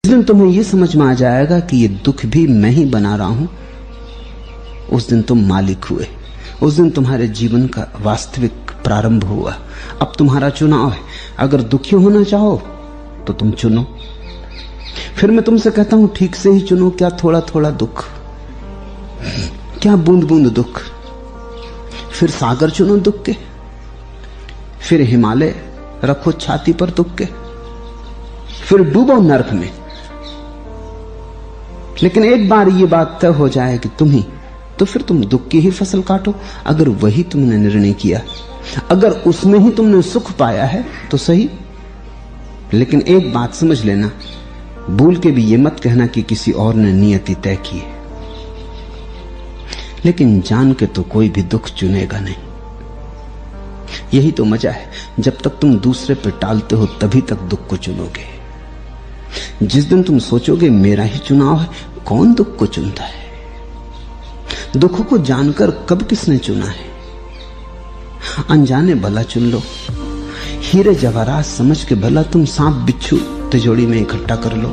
दिन तुम्हें यह समझ में आ जाएगा कि ये दुख भी मैं ही बना रहा हूं, उस दिन तुम मालिक हुए। उस दिन तुम्हारे जीवन का वास्तविक प्रारंभ हुआ। अब तुम्हारा चुनाव है। अगर दुखी होना चाहो तो तुम चुनो। फिर मैं तुमसे कहता हूं ठीक से ही चुनो। क्या थोड़ा थोड़ा दुख, क्या बूंद बूंद दुख। फिर सागर चुनो दुख के, फिर हिमालय रखो छाती पर दुख के, फिर डूबो नर्क में। लेकिन एक बार ये बात तय हो जाए कि तुम ही, तो फिर तुम दुख की ही फसल काटो। अगर वही तुमने निर्णय किया, अगर उसमें ही तुमने सुख पाया है तो सही। लेकिन एक बात समझ लेना, भूल के भी ये मत कहना कि किसी और ने नियति तय की है। लेकिन जान के तो कोई भी दुख चुनेगा नहीं। यही तो मजा है। जब तक तुम दूसरे पे टालते हो तभी तक दुख को चुनोगे। जिस दिन तुम सोचोगे मेरा ही चुनाव है, कौन दुख को चुनता है? दुख को जानकर कब किसने चुना है? अनजाने भला चुन लो। हीरे जवाहरात समझ के भला तुम सांप बिच्छू तिजोरी में इकट्ठा कर लो।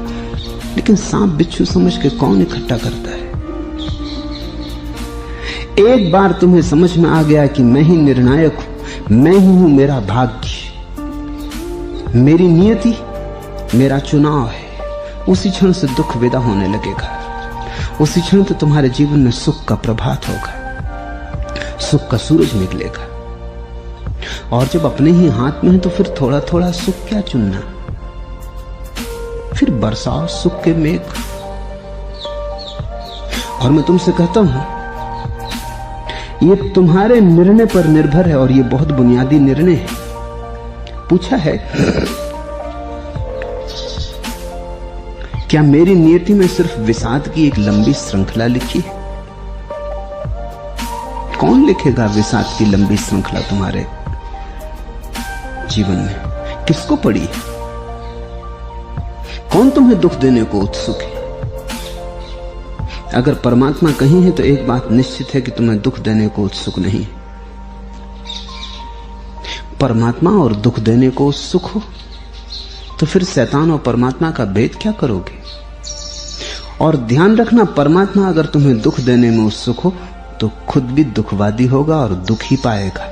लेकिन सांप बिच्छू समझ के कौन इकट्ठा करता है? एक बार तुम्हें समझ में आ गया कि मैं ही निर्णायक हूं, मैं ही हूं मेरा भाग्य, मेरी नियति, मेरा चुनाव है, उसी क्षण से दुख विदा होने लगेगा। उसी क्षण तो तुम्हारे जीवन में सुख का प्रभात होगा, सुख का सूरज निकलेगा। और जब अपने ही हाथ में है तो फिर थोड़ा थोड़ा सुख क्या चुनना। फिर बरसाओ सुख के मेघ। और मैं तुमसे कहता हूं, ये तुम्हारे निर्णय पर निर्भर है, और ये बहुत बुनियादी निर्णय है। पूछा है, क्या मेरी नियति में सिर्फ विषाद की एक लंबी श्रृंखला लिखी है? कौन लिखेगा विषाद की लंबी श्रृंखला तुम्हारे जीवन में? किसको पड़ी है? कौन तुम्हें दुख देने को उत्सुक है? अगर परमात्मा कहीं है तो एक बात निश्चित है कि तुम्हें दुख देने को उत्सुक नहीं है। परमात्मा और दुख देने को उत्सुक हो तो फिर शैतान और परमात्मा का भेद क्या करोगे? और ध्यान रखना, परमात्मा अगर तुम्हें दुख देने में उत्सुक हो तो खुद भी दुखवादी होगा और दुख ही पाएगा।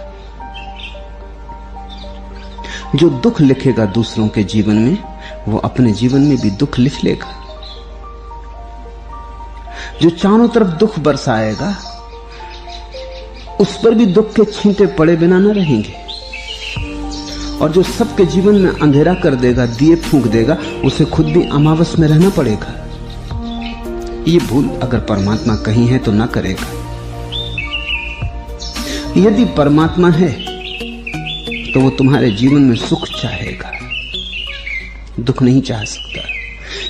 जो दुख लिखेगा दूसरों के जीवन में, वो अपने जीवन में भी दुख लिख लेगा। जो चारों तरफ दुख बरसाएगा, उस पर भी दुख के छींटे पड़े बिना न रहेंगे। और जो सबके जीवन में अंधेरा कर देगा, दिए फूंक देगा, उसे खुद भी अमावस में रहना पड़ेगा। ये भूल अगर परमात्मा कहीं है तो न करेगा। यदि परमात्मा है तो वो तुम्हारे जीवन में सुख चाहेगा, दुख नहीं चाह सकता,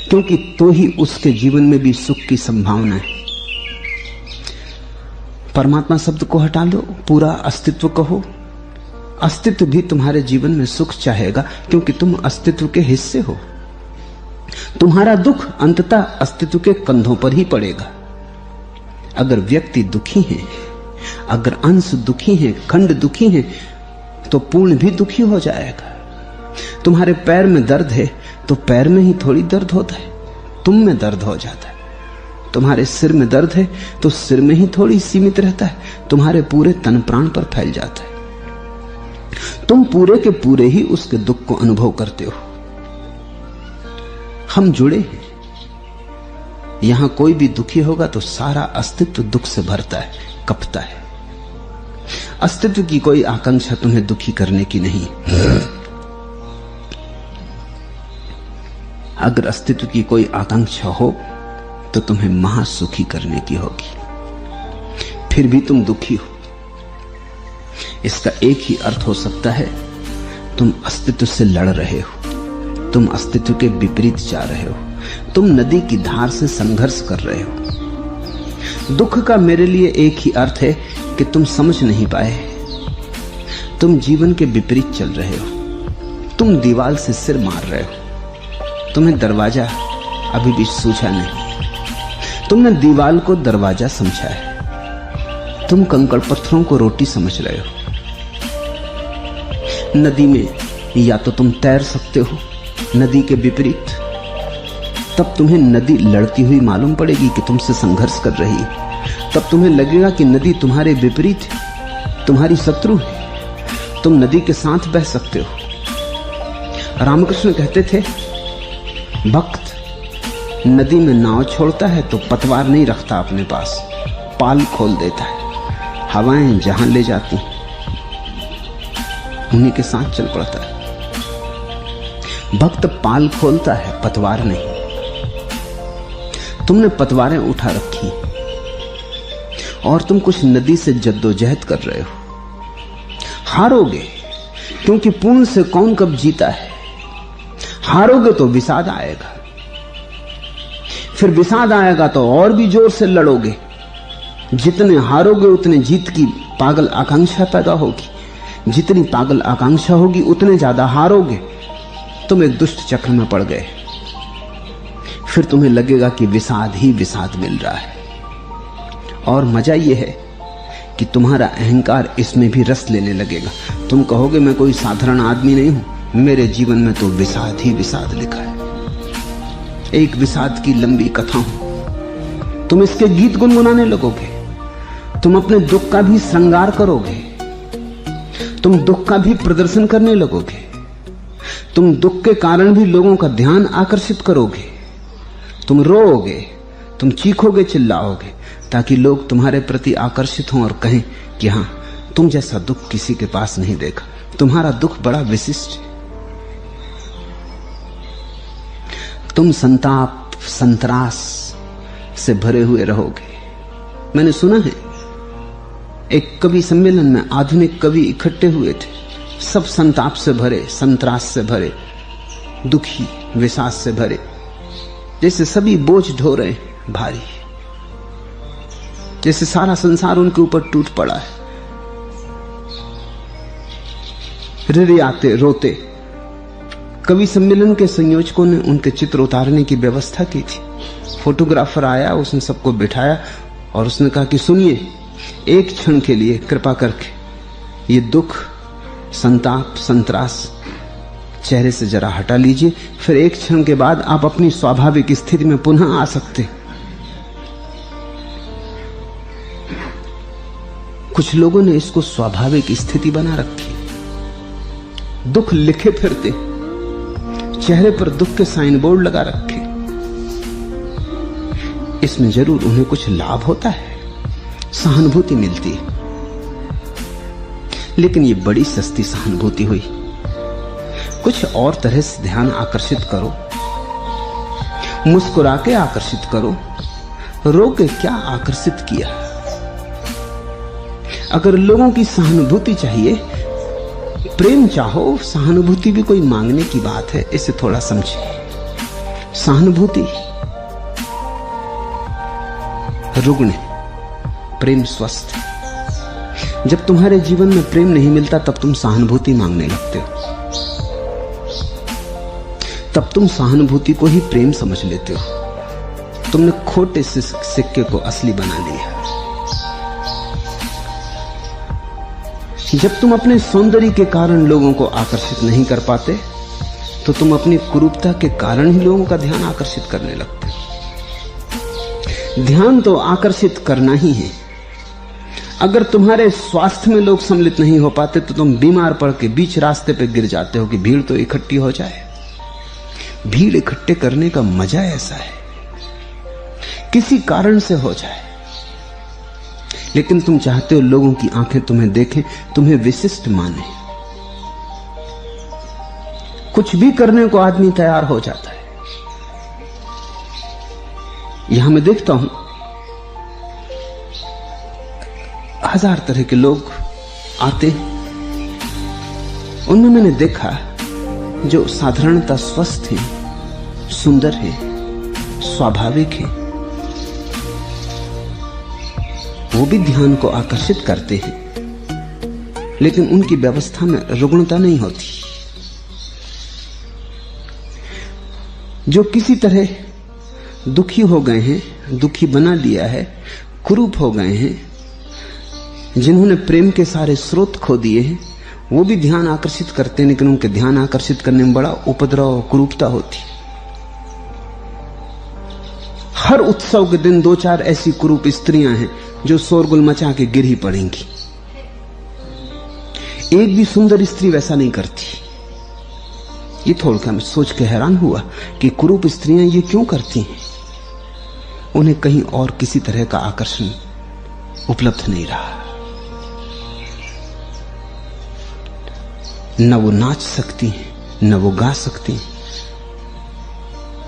क्योंकि तो ही उसके जीवन में भी सुख की संभावना है। परमात्मा शब्द को हटा लो, पूरा अस्तित्व कहो। अस्तित्व भी तुम्हारे जीवन में सुख चाहेगा, क्योंकि तुम अस्तित्व के हिस्से हो। तुम्हारा दुख अंततः अस्तित्व के कंधों पर ही पड़ेगा। अगर व्यक्ति दुखी है, अगर अंश दुखी है, खंड दुखी है, तो पूर्ण भी दुखी हो जाएगा। तुम्हारे पैर में दर्द है तो पैर में ही थोड़ी दर्द होता है, तुम में दर्द हो जाता है। तुम्हारे सिर में दर्द है तो सिर में ही थोड़ी सीमित रहता है, तुम्हारे पूरे तन प्राण पर फैल जाता है। तुम पूरे के पूरे ही उसके दुख को अनुभव करते हो। हम जुड़े हैं। यहां कोई भी दुखी होगा तो सारा अस्तित्व दुख से भरता है, कपता है। अस्तित्व की कोई आकांक्षा तुम्हें दुखी करने की नहीं। अगर अस्तित्व की कोई आकांक्षा हो तो तुम्हें महासुखी करने की होगी। फिर भी तुम दुखी हो, इसका एक ही अर्थ हो सकता है, तुम अस्तित्व से लड़ रहे हो, तुम अस्तित्व के विपरीत जा रहे हो, तुम नदी की धार से संघर्ष कर रहे हो। दुख का मेरे लिए एक ही अर्थ है कि तुम समझ नहीं पाए, तुम जीवन के विपरीत चल रहे हो, तुम दीवार से सिर मार रहे हो, तुम्हें दरवाजा अभी भी सूझा नहीं, तुमने दीवार को दरवाजा समझा है, तुम कंकड़ पत्थरों को रोटी समझ रहे हो। नदी में या तो तुम तैर सकते हो नदी के विपरीत, तब तुम्हें नदी लड़ती हुई मालूम पड़ेगी कि तुमसे संघर्ष कर रही है। तब तुम्हें लगेगा कि नदी तुम्हारे विपरीत है, तुम्हारी शत्रु है। तुम नदी के साथ बह सकते हो। रामकृष्ण कहते थे, भक्त नदी में नाव छोड़ता है तो पतवार नहीं रखता अपने पास, पाल खोल देता है। हवाएं जहां ले जाती उन्हीं के साथ चल पड़ता है। भक्त पाल खोलता है, पतवार नहीं। तुमने पतवारें उठा रखी और तुम कुछ नदी से जद्दोजहद कर रहे हो। हारोगे, क्योंकि पूर्ण से कौन कब जीता है। हारोगे तो विषाद आएगा, फिर विषाद आएगा तो और भी जोर से लड़ोगे। जितने हारोगे उतने जीत की पागल आकांक्षा पैदा होगी। जितनी पागल आकांक्षा होगी उतने ज्यादा हारोगे। तुम एक दुष्ट चक्र में पड़ गए। फिर तुम्हें लगेगा कि विषाद ही विषाद मिल रहा है। और मजा यह है कि तुम्हारा अहंकार इसमें भी रस लेने लगेगा। तुम कहोगे, मैं कोई साधारण आदमी नहीं हूं, मेरे जीवन में तो विषाद ही विषाद लिखा है। एक विषाद की लंबी कथा हूं। तुम इसके गीत गुनगुनाने लगोगे। तुम अपने दुख का भी श्रृंगार करोगे। तुम दुख का भी प्रदर्शन करने लगोगे। तुम दुख के कारण भी लोगों का ध्यान आकर्षित करोगे। तुम रोओगे, तुम चीखोगे, चिल्लाओगे, ताकि लोग तुम्हारे प्रति आकर्षित हों और कहें कि हां, तुम जैसा दुख किसी के पास नहीं देखा। तुम्हारा दुख बड़ा विशिष्ट है। तुम संताप, संतरास से भरे हुए रहोगे। मैंने सुना है, एक कवि सम्मेलन में आधुनिक कवि इकट्ठे हुए थे। सब संताप से भरे, संतरास से भरे, दुखी, विषाद से भरे, जैसे सभी बोझ ढो रहे हैं भारी, जैसे सारा संसार उनके ऊपर टूट पड़ा है। रिरियाते, रोते। कवि सम्मेलन के संयोजकों ने उनके चित्र उतारने की व्यवस्था की थी। फोटोग्राफर आया, उसने सबको बिठाया और उसने कहा कि सुनिए, एक क्षण के लिए कृपा करके ये दुख, संताप, संतरास चेहरे से जरा हटा लीजिए। फिर एक क्षण के बाद आप अपनी स्वाभाविक स्थिति में पुनः आ सकते। कुछ लोगों ने इसको स्वाभाविक स्थिति बना रखी। दुख लिखे फिरते, चेहरे पर दुख के साइन बोर्ड लगा रखे। इसमें जरूर उन्हें कुछ लाभ होता है, सहानुभूति मिलती है, लेकिन ये बड़ी सस्ती सहानुभूति हुई। कुछ और तरह से ध्यान आकर्षित करो, मुस्कुरा के आकर्षित करो, रो के क्या आकर्षित किया। अगर लोगों की सहानुभूति चाहिए, प्रेम चाहो, सहानुभूति भी कोई मांगने की बात है, इसे थोड़ा समझिए। सहानुभूति रुग्ण है, प्रेम स्वस्थ है। जब तुम्हारे जीवन में प्रेम नहीं मिलता तब तुम सहानुभूति मांगने लगते हो। तब तुम सहानुभूति को ही प्रेम समझ लेते हो। तुमने खोटे से सिक्के को असली बना लिया। जब तुम अपने सौंदर्य के कारण लोगों को आकर्षित नहीं कर पाते तो तुम अपनी कुरूपता के कारण ही लोगों का ध्यान आकर्षित करने लगते हो। ध्यान तो आकर्षित करना ही है। अगर तुम्हारे स्वास्थ्य में लोग सम्मिलित नहीं हो पाते तो तुम बीमार पड़ के बीच रास्ते पे गिर जाते हो कि भीड़ तो इकट्ठी हो जाए। भीड़ इकट्ठे करने का मजा ऐसा है, किसी कारण से हो जाए, लेकिन तुम चाहते हो लोगों की आंखें तुम्हें देखें, तुम्हें विशिष्ट माने। कुछ भी करने को आदमी तैयार हो जाता है। यहां मैं देखता हूं, हजार तरह के लोग आते, उनमें मैंने देखा जो साधारणतः स्वस्थ है, सुंदर है, स्वाभाविक है, वो भी ध्यान को आकर्षित करते हैं, लेकिन उनकी व्यवस्था में रुग्णता नहीं होती। जो किसी तरह दुखी हो गए हैं, दुखी बना दिया है, कुरूप हो गए हैं, जिन्होंने प्रेम के सारे स्रोत खो दिए हैं, वो भी ध्यान आकर्षित करते हैं, लेकिन उनके ध्यान आकर्षित करने में बड़ा उपद्रव और कुरूपता होती। हर उत्सव के दिन 2-4 ऐसी कुरूप स्त्रियां हैं जो शोरगुल मचा के गिर ही पड़ेंगी। एक भी सुंदर स्त्री वैसा नहीं करती। ये थोड़ा मैं सोच के हैरान हुआ कि कुरूप स्त्रियां ये क्यों करती हैं। उन्हें कहीं और किसी तरह का आकर्षण उपलब्ध नहीं रहा। न वो नाच सकती हैं, न वो गा सकती हैं,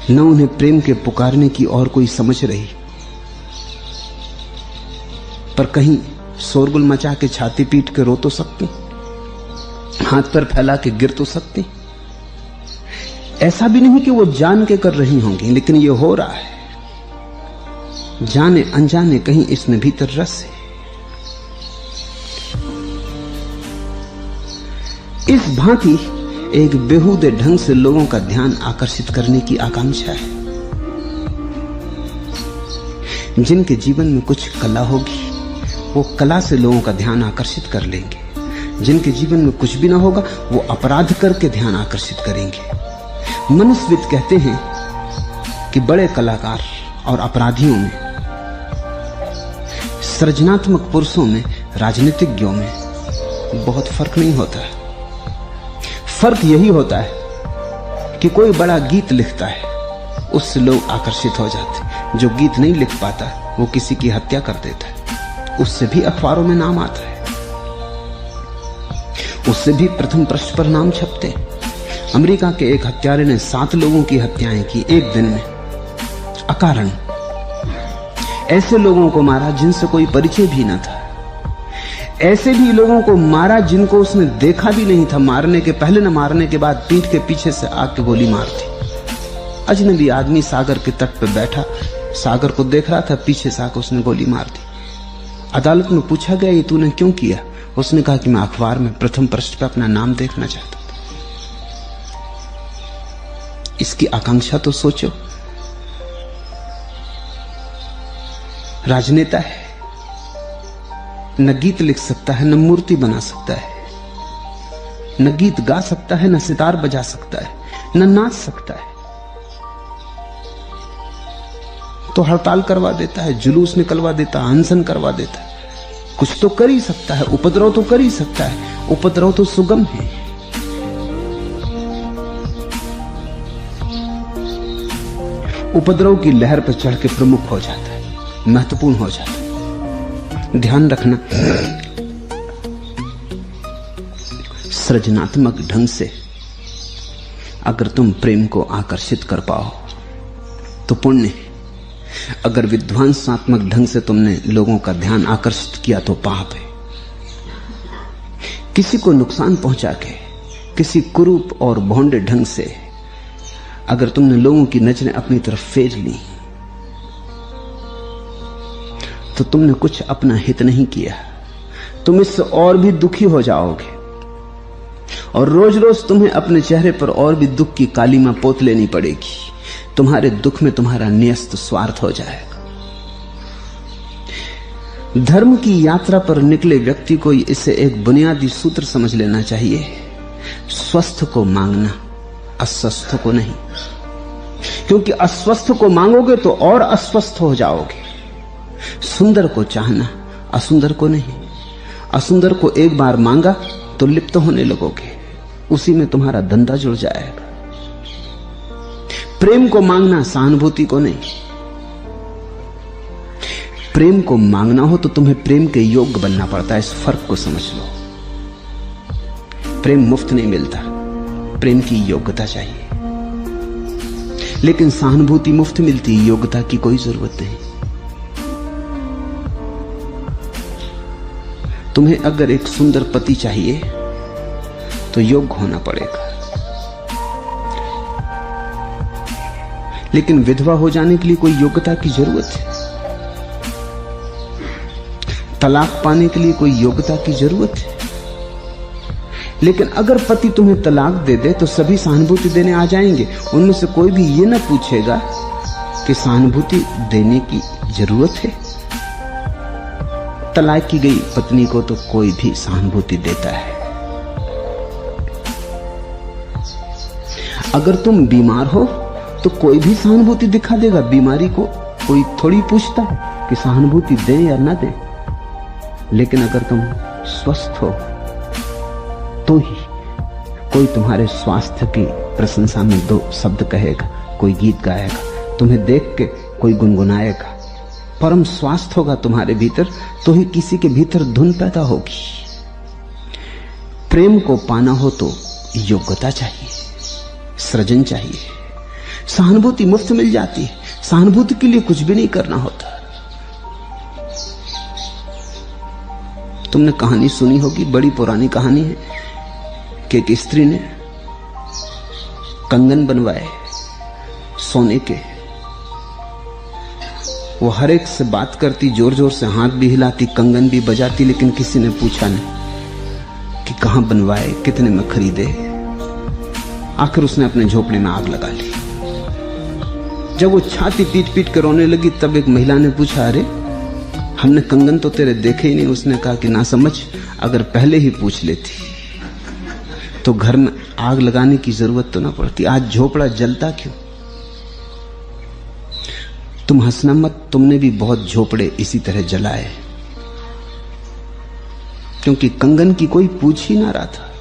न उन्हें प्रेम के पुकारने की और कोई समझ रही। पर कहीं शोरगुल मचा के छाती पीट के रो तो सकती, हाथ पैर फैला के गिर तो सकती। ऐसा भी नहीं कि वो जान के कर रही होंगी, लेकिन ये हो रहा है। जाने अनजाने कहीं इसमें भीतर रस है। इस भांति एक बेहूदे ढंग से लोगों का ध्यान आकर्षित करने की आकांक्षा है। जिनके जीवन में कुछ कला होगी वो कला से लोगों का ध्यान आकर्षित कर लेंगे। जिनके जीवन में कुछ भी ना होगा वो अपराध करके ध्यान आकर्षित करेंगे। मनुष्यविद कहते हैं कि बड़े कलाकार और अपराधियों में, सृजनात्मक पुरुषों में, राजनीतिज्ञों में बहुत फर्क नहीं होता है। फर्क यही होता है कि कोई बड़ा गीत लिखता है, उससे लोग आकर्षित हो जाते। जो गीत नहीं लिख पाता वो किसी की हत्या कर देता है, उससे भी अखबारों में नाम आता है, उससे भी प्रथम पृष्ठ पर नाम छपते। अमेरिका के एक हत्यारे ने 7 लोगों की हत्याएं की एक दिन में, अकारण। ऐसे लोगों को मारा जिनसे कोई परिचय भी न था। ऐसे भी लोगों को मारा जिनको उसने देखा भी नहीं था। मारने के पहले न मारने के बाद पीठ के पीछे से आके गोली मार दी। अजनबी आदमी सागर के तट पर बैठा सागर को देख रहा था, पीछे से आकर उसने गोली मार दी। अदालत में पूछा गया ये तूने क्यों किया? उसने कहा कि मैं अखबार में प्रथम पृष्ठ पर अपना नाम देखना चाहता था। इसकी आकांक्षा तो सोचो। राजनेता है, न गीत लिख सकता है, न मूर्ति बना सकता है, न गीत गा सकता है, न सितार बजा सकता है, न नाच सकता है, तो हड़ताल करवा देता है, जुलूस निकलवा देता है, अनशन करवा देता है। कुछ तो कर ही सकता है, उपद्रव तो कर ही सकता है। उपद्रव तो सुगम है। उपद्रव की लहर पर चढ़ के प्रमुख हो जाता है, महत्वपूर्ण हो जाता है। ध्यान रखना, सृजनात्मक ढंग से अगर तुम प्रेम को आकर्षित कर पाओ तो पुण्य है। अगर विध्वंसात्मक ढंग से तुमने लोगों का ध्यान आकर्षित किया तो पाप है। किसी को नुकसान पहुंचा के, किसी कुरूप और भोंडे ढंग से अगर तुमने लोगों की नजरें अपनी तरफ फेर ली तो तुमने कुछ अपना हित नहीं किया। तुम इससे और भी दुखी हो जाओगे और रोज रोज तुम्हें अपने चेहरे पर और भी दुख की कालीमा पोत लेनी पड़ेगी। तुम्हारे दुख में तुम्हारा न्यस्त स्वार्थ हो जाएगा। धर्म की यात्रा पर निकले व्यक्ति को इसे एक बुनियादी सूत्र समझ लेना चाहिए। स्वस्थ को मांगना, अस्वस्थ को नहीं। क्योंकि अस्वस्थ को मांगोगे तो और अस्वस्थ हो जाओगे। सुंदर को चाहना, असुंदर को नहीं। असुंदर को एक बार मांगा तो लिप्त होने लगोगे, उसी में तुम्हारा धंधा जुड़ जाएगा। प्रेम को मांगना, सहानुभूति को नहीं। प्रेम को मांगना हो तो तुम्हें प्रेम के योग्य बनना पड़ता है। इस फर्क को समझ लो। प्रेम मुफ्त नहीं मिलता, प्रेम की योग्यता चाहिए। लेकिन सहानुभूति मुफ्त मिलती, योग्यता की कोई जरूरत नहीं। तुम्हें अगर एक सुंदर पति चाहिए तो योग्य होना पड़ेगा। लेकिन विधवा हो जाने के लिए कोई योग्यता की जरूरत है। तलाक पाने के लिए कोई योग्यता की जरूरत है। लेकिन अगर पति तुम्हें तलाक दे दे तो सभी सहानुभूति देने आ जाएंगे। उनमें से कोई भी ये ना पूछेगा कि सहानुभूति देने की जरूरत है। तलाक की गई पत्नी को तो कोई भी सहानुभूति देता है। अगर तुम बीमार हो तो कोई भी सहानुभूति दिखा देगा। बीमारी को कोई थोड़ी पूछता है कि सहानुभूति दें या ना दें, लेकिन अगर तुम स्वस्थ हो तो ही कोई तुम्हारे स्वास्थ्य की प्रशंसा में दो शब्द कहेगा, कोई गीत गाएगा, तुम्हें देख के कोई गुनगुनाएगा। परम स्वास्थ्य होगा तुम्हारे भीतर तो ही किसी के भीतर धुन पैदा होगी। प्रेम को पाना हो तो योग्यता चाहिए, सृजन चाहिए। सहानुभूति मुफ्त मिल जाती है, सहानुभूति के लिए कुछ भी नहीं करना होता। तुमने कहानी सुनी होगी, बड़ी पुरानी कहानी है कि एक स्त्री ने कंगन बनवाए सोने के। वो हर एक से बात करती, जोर जोर से हाथ भी हिलाती, कंगन भी बजाती, लेकिन किसी ने पूछा नहीं कि कहां बनवाए, कितने में खरीदे। आखिर उसने अपने झोपड़े में आग लगा ली। जब वो छाती पीट पीट कर रोने लगी, तब एक महिला ने पूछा, अरे हमने कंगन तो तेरे देखे ही नहीं। उसने कहा कि ना समझ, अगर पहले ही पूछ लेती तो घर में आग लगाने की जरूरत तो ना पड़ती। आज झोपड़ा जलता क्यों? तुम हंसना मत, तुमने भी बहुत झोपड़े इसी तरह जलाए, क्योंकि कंगन की कोई पूछ ही ना रहा था।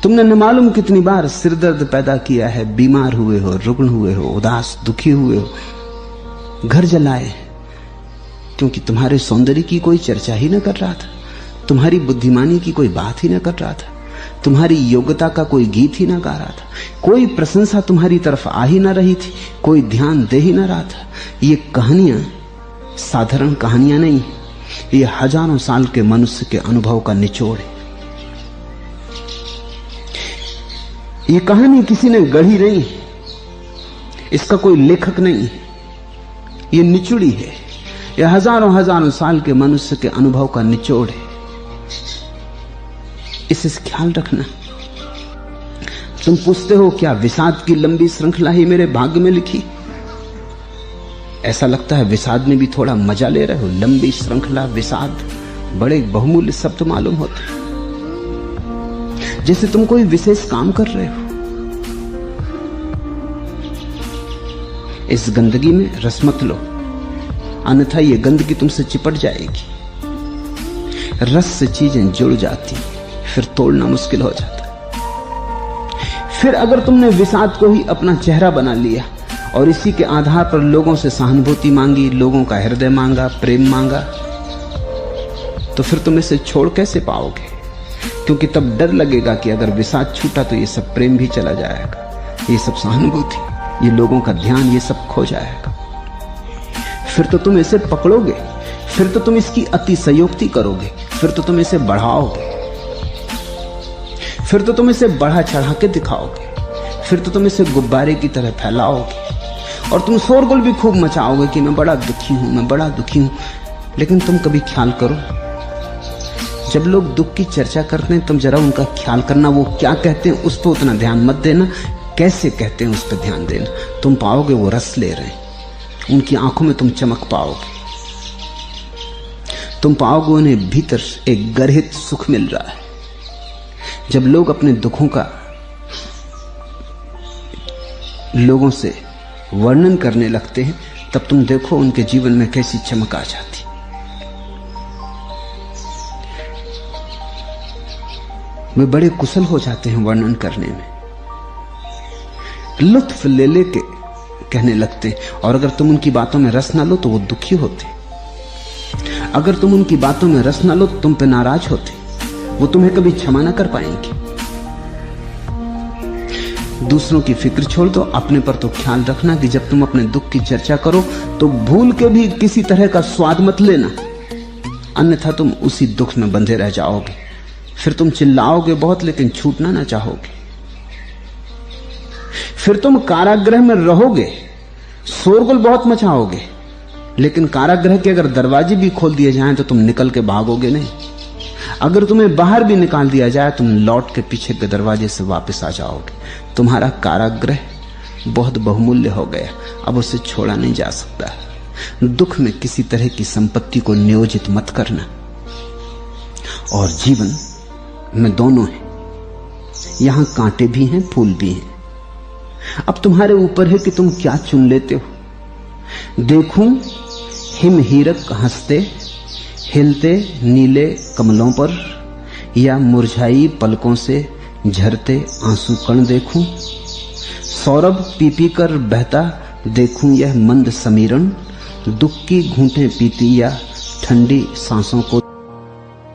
तुमने न मालूम कितनी बार सिरदर्द पैदा किया है, बीमार हुए हो, रुग्ण हुए हो, उदास दुखी हुए हो, घर जलाए, क्योंकि तुम्हारे सौंदर्य की कोई चर्चा ही न कर रहा था, तुम्हारी बुद्धिमानी की कोई बात ही न कर रहा था, तुम्हारी योग्यता का कोई गीत ही ना गा रहा था, कोई प्रशंसा तुम्हारी तरफ आ ही ना रही थी, कोई ध्यान दे ही ना रहा था। ये कहानियां साधारण कहानियां नहीं, ये हजारों साल के मनुष्य के अनुभव का निचोड़ है। ये कहानी किसी ने गढ़ी नहीं, इसका कोई लेखक नहीं, ये निचोड़ी है। यह हजारों हजारों साल के मनुष्य के अनुभव का निचोड़ है। इसे ख्याल रखना। तुम पूछते हो क्या विषाद की लंबी श्रृंखला ही मेरे भाग्य में लिखी? ऐसा लगता है विषाद में भी थोड़ा मजा ले रहे हो। लंबी श्रृंखला, विषाद बड़े बहुमूल्य शब्द मालूम होते हैं, जैसे तुम कोई विशेष काम कर रहे हो। इस गंदगी में रस मत लो, अन्यथा ये गंदगी तुमसे चिपट जाएगी। रस से चीजें जुड़ जाती, फिर तोड़ना मुश्किल हो जाता। फिर अगर तुमने विषाद को ही अपना चेहरा बना लिया और इसी के आधार पर लोगों से सहानुभूति मांगी, लोगों का हृदय मांगा, प्रेम मांगा, तो फिर तुम इसे छोड़ कैसे पाओगे? क्योंकि तब डर लगेगा कि अगर विषाद छूटा तो ये सब प्रेम भी चला जाएगा, ये सब सहानुभूति, ये लोगों का ध्यान, ये सब खो जाएगा। फिर तो तुम इसे पकड़ोगे, फिर तो तुम इसकी अतिशयोक्ति करोगे, फिर तो तुम इसे बढ़ाओगे, फिर तो तुम इसे बढ़ा चढ़ा के दिखाओगे, फिर तो तुम इसे गुब्बारे की तरह फैलाओगे और तुम शोरगुल भी खूब मचाओगे कि मैं बड़ा दुखी हूं, मैं बड़ा दुखी हूं। लेकिन तुम कभी ख्याल करो, जब लोग दुख की चर्चा करते हैं तुम जरा उनका ख्याल करना, वो क्या कहते हैं उस पर उतना ध्यान मत देना, कैसे कहते हैं उस पर ध्यान देना। तुम पाओगे वो रस ले रहे हैं, उनकी आंखों में तुम चमक पाओगे, तुम पाओगे उन्हें भीतर एक गर्हित सुख मिल रहा है। जब लोग अपने दुखों का लोगों से वर्णन करने लगते हैं तब तुम देखो उनके जीवन में कैसी चमक आ जाती। वे बड़े कुशल हो जाते हैं वर्णन करने में, लुत्फ ले लेके कहने लगते हैं। और अगर तुम उनकी बातों में रस ना लो तो वो दुखी होते, अगर तुम उनकी बातों में रस ना लो तो तुम पे नाराज होते, वो तुम्हें कभी क्षमा ना कर पाएंगे। दूसरों की फिक्र छोड़ दो, अपने पर तो ख्याल रखना कि जब तुम अपने दुख की चर्चा करो तो भूल के भी किसी तरह का स्वाद मत लेना, अन्यथा तुम उसी दुख में बंधे रह जाओगे। फिर तुम चिल्लाओगे बहुत लेकिन छूटना ना चाहोगे, फिर तुम कारागृह में रहोगे, शोरगुल बहुत मचाओगे, लेकिन कारागृह के अगर दरवाजे भी खोल दिए जाएं तो तुम निकल के भागोगे नहीं। अगर तुम्हें बाहर भी निकाल दिया जाए तुम लौट के पीछे के दरवाजे से वापस आ जाओगे। तुम्हारा कारागृह बहुत बहुमूल्य हो गया, अब उसे छोड़ा नहीं जा सकता। दुख में किसी तरह की संपत्ति को नियोजित मत करना। और जीवन में दोनों है, यहां कांटे भी हैं, फूल भी हैं। अब तुम्हारे ऊपर है कि तुम क्या चुन लेते हो। देखूं हिम हीरक हंसते हिलते नीले कमलों पर, या मुरझाई पलकों से झरते आंसू कण देखूं। सौरभ पी पी कर बहता देखूं यह मंद समीरण, दुख की घूंटें पीती या ठंडी सांसों को